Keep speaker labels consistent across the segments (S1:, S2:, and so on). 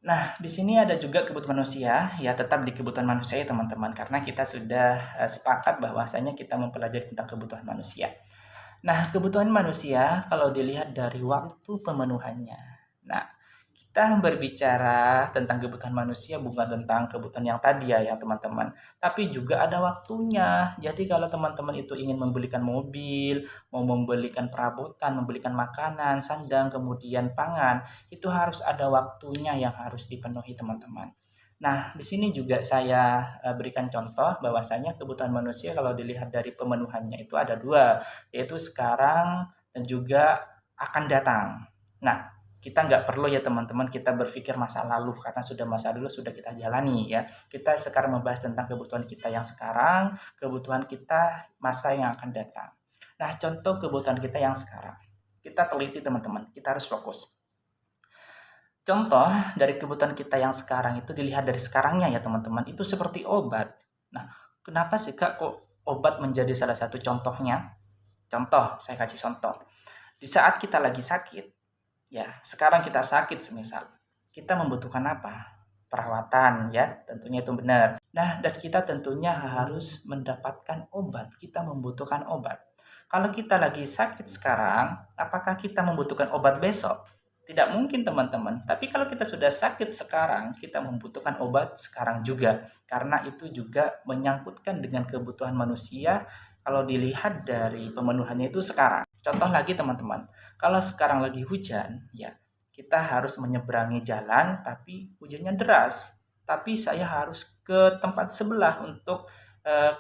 S1: Nah, di sini ada juga kebutuhan manusia, ya tetap di kebutuhan manusia ya teman-teman, karena kita sudah sepakat bahwasanya kita mempelajari tentang kebutuhan manusia. Nah, kebutuhan manusia kalau dilihat dari waktu pemenuhannya. Nah, kita berbicara tentang kebutuhan manusia bukan tentang kebutuhan yang tadi ya teman-teman, tapi juga ada waktunya. Jadi kalau teman-teman itu ingin membelikan mobil, mau membelikan perabotan, membelikan makanan, sandang, kemudian pangan, itu harus ada waktunya yang harus dipenuhi teman-teman. Nah, di sini juga saya berikan contoh bahwasanya kebutuhan manusia kalau dilihat dari pemenuhannya itu ada dua, yaitu sekarang dan juga akan datang. Nah, kita nggak perlu ya teman-teman kita berpikir masa lalu karena sudah masa lalu sudah kita jalani ya. Kita sekarang membahas tentang kebutuhan kita yang sekarang, kebutuhan kita masa yang akan datang. Nah, contoh kebutuhan kita yang sekarang. Kita teliti teman-teman, kita harus fokus. Contoh dari kebutuhan kita yang sekarang itu dilihat dari sekarangnya ya teman-teman, itu seperti obat. Nah, kenapa sih Kak kok obat menjadi salah satu contohnya? Contoh, saya kasih contoh. Di saat kita lagi sakit, ya sekarang kita sakit semisal, kita membutuhkan apa? Perawatan ya, tentunya itu benar. Nah, dan kita tentunya harus mendapatkan obat, kita membutuhkan obat. Kalau kita lagi sakit sekarang, apakah kita membutuhkan obat besok? Tidak mungkin teman-teman. Tapi kalau kita sudah sakit sekarang, kita membutuhkan obat sekarang juga. Karena itu juga menyangkutkan dengan kebutuhan manusia kalau dilihat dari pemenuhannya itu sekarang. Contoh lagi teman-teman, kalau sekarang lagi hujan, ya kita harus menyeberangi jalan tapi hujannya deras. Tapi saya harus ke tempat sebelah untuk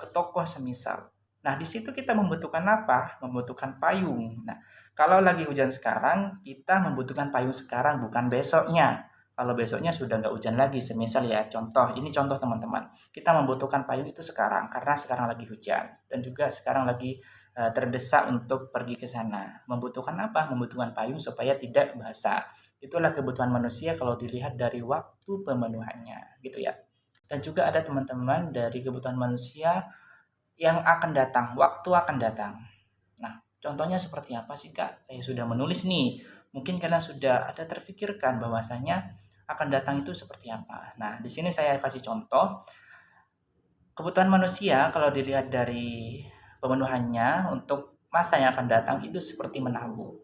S1: ke toko semisal. Nah, di situ kita membutuhkan apa? Membutuhkan payung. Nah, kalau lagi hujan sekarang, kita membutuhkan payung sekarang, bukan besoknya. Kalau besoknya sudah nggak hujan lagi, semisal ya contoh, ini contoh teman-teman. Kita membutuhkan payung itu sekarang, karena sekarang lagi hujan. Dan juga sekarang lagi terdesak untuk pergi ke sana. Membutuhkan apa? Membutuhkan payung supaya tidak basah. Itulah kebutuhan manusia kalau dilihat dari waktu pemenuhannya, gitu ya. Dan juga ada teman-teman dari kebutuhan manusia yang akan datang, waktu akan datang. Nah, contohnya seperti apa sih Kak? Saya sudah menulis nih. Mungkin kalian sudah ada terfikirkan bahwasanya akan datang itu seperti apa. Nah, di sini saya kasih contoh. Kebutuhan manusia kalau dilihat dari pemenuhannya untuk masa yang akan datang itu seperti menabung.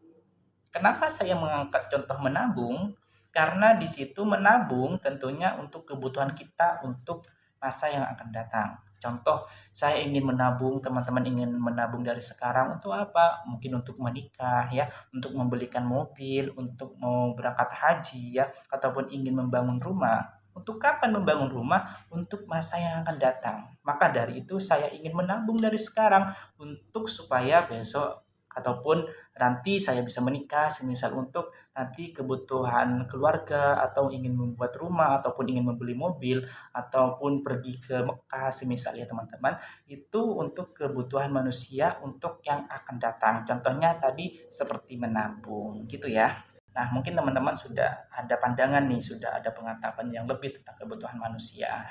S1: Kenapa saya mengangkat contoh menabung? Karena di situ menabung tentunya untuk kebutuhan kita untuk masa yang akan datang. Contoh, saya ingin menabung, teman-teman ingin menabung dari sekarang untuk apa? Mungkin untuk menikah ya, untuk membelikan mobil, untuk mau berangkat haji ya, ataupun ingin membangun rumah. Untuk kapan membangun rumah? Untuk masa yang akan datang. Maka dari itu saya ingin menabung dari sekarang untuk supaya besok ataupun nanti saya bisa menikah semisal untuk nanti kebutuhan keluarga atau ingin membuat rumah ataupun ingin membeli mobil ataupun pergi ke Mekah semisal ya teman-teman, itu untuk kebutuhan manusia untuk yang akan datang, contohnya tadi seperti menabung gitu ya. Nah, mungkin teman-teman sudah ada pandangan nih, sudah ada pengetahuan yang lebih tentang kebutuhan manusia.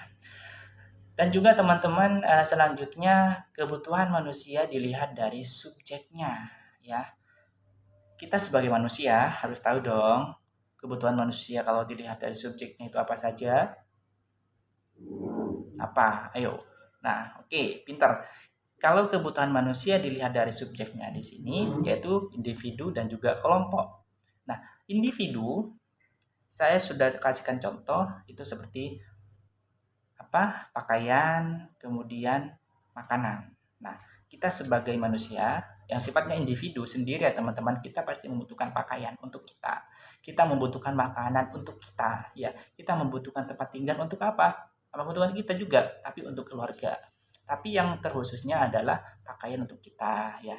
S1: Dan juga teman-teman, selanjutnya kebutuhan manusia dilihat dari subjeknya ya. Kita sebagai manusia harus tahu dong kebutuhan manusia kalau dilihat dari subjeknya itu apa saja. Apa? Ayo. Nah, oke, pintar. Kalau kebutuhan manusia dilihat dari subjeknya di sini yaitu individu dan juga kelompok. Nah, individu saya sudah kasihkan contoh itu seperti apa? Pakaian, kemudian makanan. Nah, kita sebagai manusia yang sifatnya individu sendiri ya teman-teman, kita pasti membutuhkan pakaian untuk kita. Kita membutuhkan makanan untuk kita, ya. Kita membutuhkan tempat tinggal untuk apa? Membutuhkan kita juga, tapi untuk keluarga. Tapi yang terkhususnya adalah pakaian untuk kita, ya.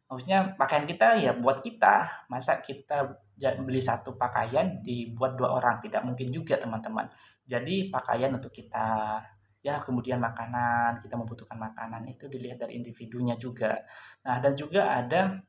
S1: Maksudnya pakaian kita ya buat kita. Masa kita beli satu pakaian dibuat dua orang? Tidak mungkin juga teman-teman. Jadi pakaian untuk kita. Ya, kemudian makanan, kita membutuhkan makanan itu dilihat dari individunya juga. Nah, dan juga ada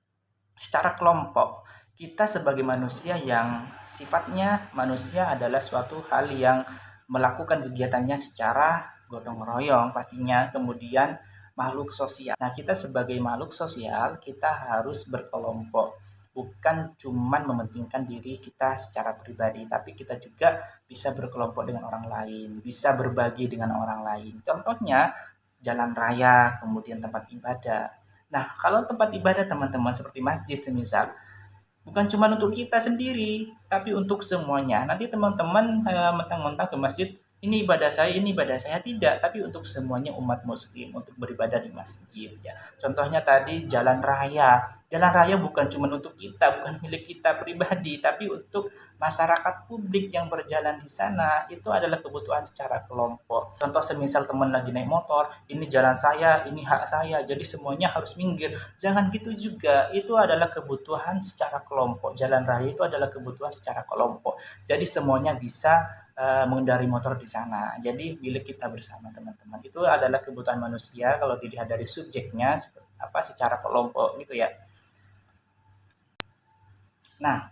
S1: secara kelompok. Kita sebagai manusia yang sifatnya manusia adalah suatu hal yang melakukan kegiatannya secara gotong royong pastinya, kemudian makhluk sosial. Nah, kita sebagai makhluk sosial, kita harus berkelompok. bukan cuman mementingkan diri kita secara pribadi, tapi kita juga bisa berkelompok dengan orang lain, bisa berbagi dengan orang lain. Contohnya jalan raya, kemudian tempat ibadah. Nah, kalau tempat ibadah teman-teman seperti masjid semisal, bukan cuma untuk kita sendiri, tapi untuk semuanya. Nanti teman-teman mentang-mentang ke masjid, ini ibadah saya tidak, tapi untuk semuanya umat muslim untuk beribadah di masjid ya. Contohnya tadi jalan raya. Jalan raya bukan cuma untuk kita, bukan milik kita pribadi, tapi untuk masyarakat publik yang berjalan di sana. Itu adalah kebutuhan secara kelompok. Contoh semisal teman lagi naik motor, ini jalan saya, ini hak saya, jadi semuanya harus minggir. Jangan gitu juga, itu adalah kebutuhan secara kelompok. Jalan raya itu adalah kebutuhan secara kelompok. Jadi semuanya bisa mengendari motor di sana. Jadi milik kita bersama teman-teman. Itu adalah kebutuhan manusia kalau dilihat dari subjeknya secara kelompok gitu ya. Nah,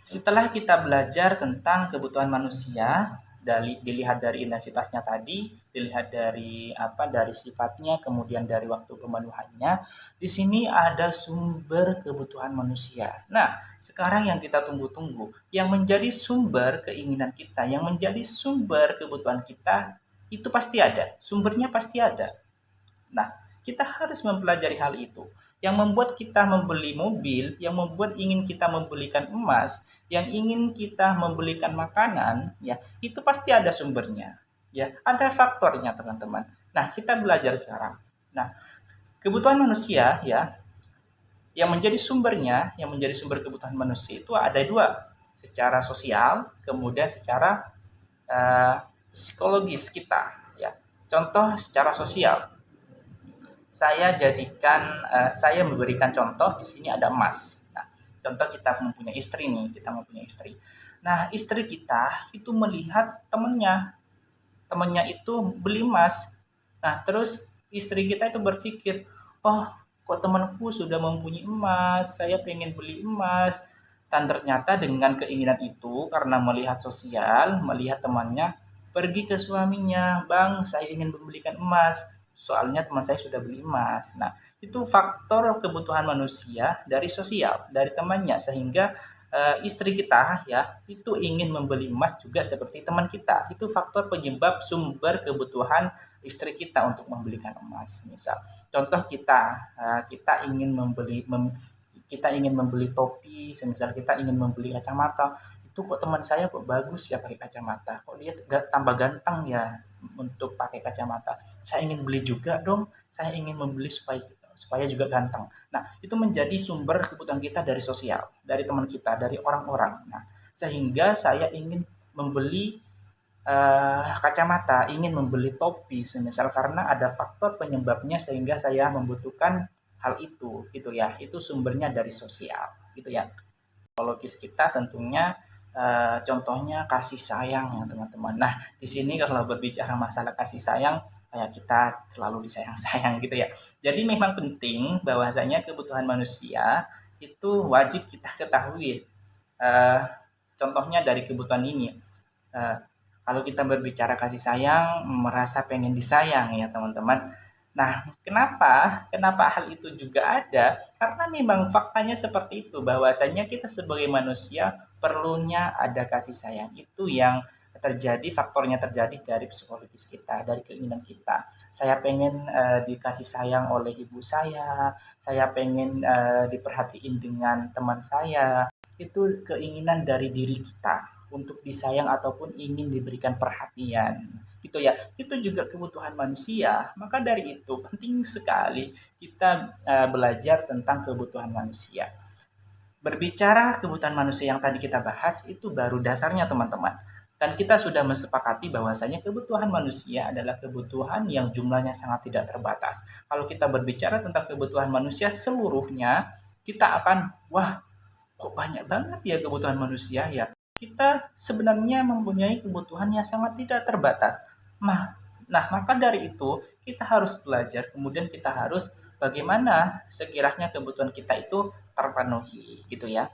S1: setelah kita belajar tentang kebutuhan manusia, dilihat dari intensitasnya tadi, dilihat dari sifatnya, kemudian dari waktu pemenuhannya, di sini ada sumber kebutuhan manusia. Nah, sekarang yang kita tunggu-tunggu, yang menjadi sumber keinginan kita, yang menjadi sumber kebutuhan kita, itu pasti ada, sumbernya pasti ada. Nah, kita harus mempelajari hal itu. Yang membuat kita membeli mobil, yang membuat ingin kita membelikan emas, yang ingin kita membelikan makanan, ya, itu pasti ada sumbernya. Ya, ada faktornya, teman-teman. Nah, kita belajar sekarang. Nah, kebutuhan manusia, ya, yang menjadi sumbernya, yang menjadi sumber kebutuhan manusia itu ada dua, secara sosial, kemudian secara uh, psikologis kita, ya. Contoh secara sosial, saya memberikan contoh di sini ada emas. Nah, contoh kita mempunyai istri nih, kita mempunyai istri. Nah, istri kita itu melihat temannya itu beli emas. Nah, terus istri kita itu berpikir, oh, kok temanku sudah mempunyai emas, saya pengen beli emas. Dan ternyata dengan keinginan itu, karena melihat sosial, melihat temannya, pergi ke suaminya, bang, saya ingin membelikan emas. Soalnya teman saya sudah beli emas. Nah, itu faktor kebutuhan manusia dari sosial, dari temannya, sehingga istri kita ya itu ingin membeli emas juga seperti teman kita. Itu faktor penyebab sumber kebutuhan istri kita untuk membelikan emas. Misal, contoh kita ingin membeli topi, semisal kita ingin membeli kacamata, itu kok teman saya kok bagus ya pakai kacamata, kok dia tambah ganteng ya untuk pakai kacamata. Saya ingin beli juga dong, saya ingin membeli supaya juga ganteng. Nah, itu menjadi sumber kebutuhan kita dari sosial, dari teman kita, dari orang-orang. Nah, sehingga saya ingin membeli kacamata, ingin membeli topi, semisal karena ada faktor penyebabnya sehingga saya membutuhkan hal itu, gitu ya. Itu sumbernya dari sosial, gitu ya. Psikologis kita tentunya contohnya kasih sayang ya teman-teman. Nah, di sini kalau berbicara masalah kasih sayang, kayak kita terlalu disayang-sayang gitu ya. Jadi memang penting bahwasanya kebutuhan manusia itu wajib kita ketahui. Eh, Contohnya dari kebutuhan ini. Eh, Kalau kita berbicara kasih sayang, merasa pengen disayang ya teman-teman. Nah, kenapa hal itu juga ada? Karena memang faktanya seperti itu, bahwasanya kita sebagai manusia perlunya ada kasih sayang. Itu yang faktornya terjadi dari psikologis kita, dari keinginan kita. Saya pengen dikasih sayang oleh ibu saya pengen diperhatiin dengan teman saya. Itu keinginan dari diri kita untuk disayang ataupun ingin diberikan perhatian gitu ya. Itu juga kebutuhan manusia. Maka dari itu penting sekali kita belajar tentang kebutuhan manusia. Berbicara kebutuhan manusia yang tadi kita bahas itu baru dasarnya teman-teman. Dan kita sudah mensepakati bahwasanya kebutuhan manusia adalah kebutuhan yang jumlahnya sangat tidak terbatas. Kalau kita berbicara tentang kebutuhan manusia seluruhnya, kita akan, wah, kok banyak banget ya kebutuhan manusia ya. Kita sebenarnya mempunyai kebutuhan yang sangat tidak terbatas. Nah, maka dari itu kita harus belajar, kemudian kita harus bagaimana sekiranya kebutuhan kita itu terpenuhi gitu ya.